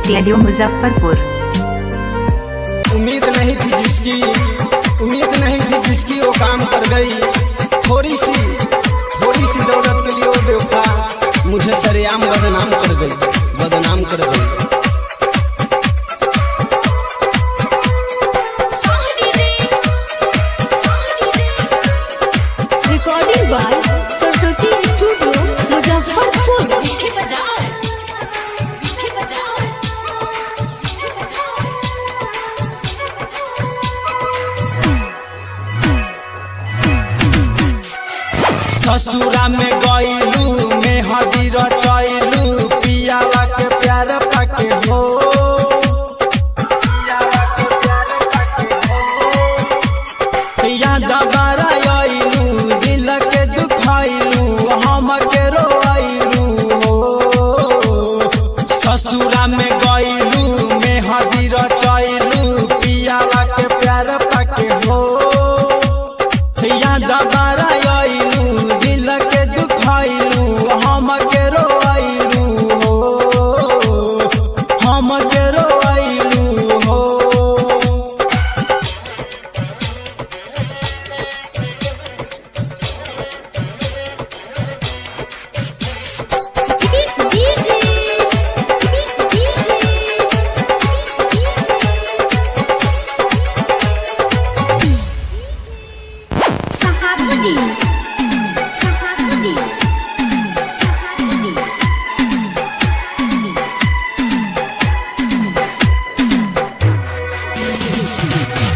Studio Muzaffarpur. उम्मीद नहीं थी जिसकी वो काम कर गई। थोड़ी सी दौलत के लिए वो बेवफा मुझे सरेआम बदनाम कर गई। Recording by Saraswati studio Muzaffarpur. ससुरा में गईलू में हदी रचैलू पियावा के प्यार पाके हो। याद बारा आइलू दिल के दुखाइलू हम के रोइलू हो। ससुरा में गईलू में हदी रचैलू पियावा के प्यार पाके हो। याद बारा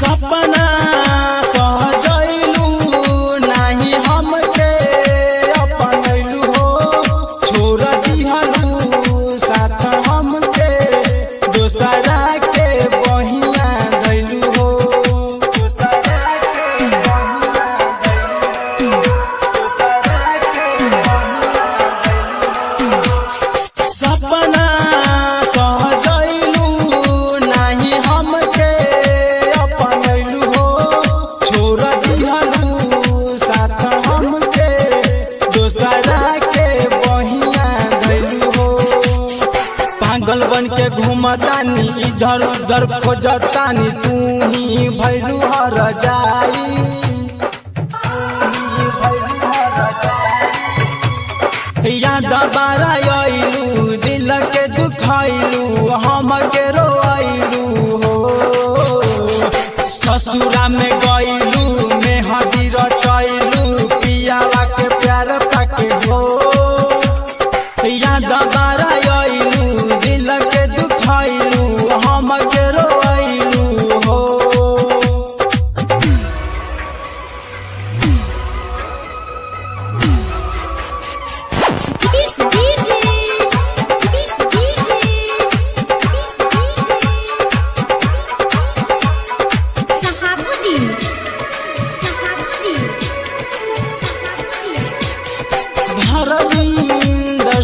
सपना सहजैलू नहीं हमके अपनैलू हो। छोड़ दिहलू साथ हमके दोसरा के बहिया दैलू हो। सपना सहजैलू नहीं हमके अपनैलू हो। छोड़ दिहलू साथ हमके दोसरा के बहिया दैलू हो। पागल बन के घूमतानी इधर उधर खोजतानी तू ही भैलू हर जाई। याद बारा आइलू दिल के दुखाइलू हम के रोइलू हो। ससुरा में गईलू में हदी रचैलू पियावा के प्यार पाके हो। याद बारा आइलू दिल के दुखाइलू हम के रोइलू हो।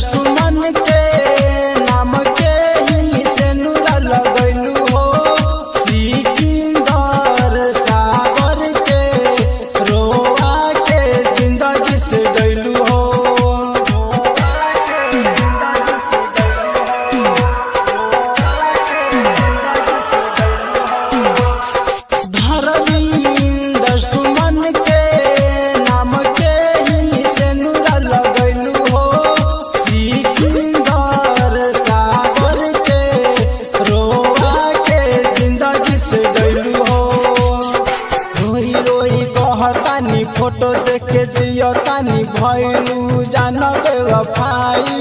सुमन के नाम के ही से नूरा लगैलू हो। सिकंदर सागर के रोआ के जिंदगी से गैलू हो। धर्मेंद्र सुमन के नाम के ही से नूरा लगैलू हो। सिकंदर सागर के रोआ के जिंदगी से गैलू हो। रोई रोई कहतानी फोटो देख के जियतानी भैलू जान बेवफाई।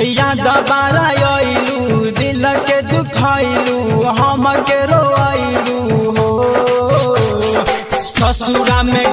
याद बारा आइलू दिल के दुखाइलू हम के रोइलू हो। ससुरा में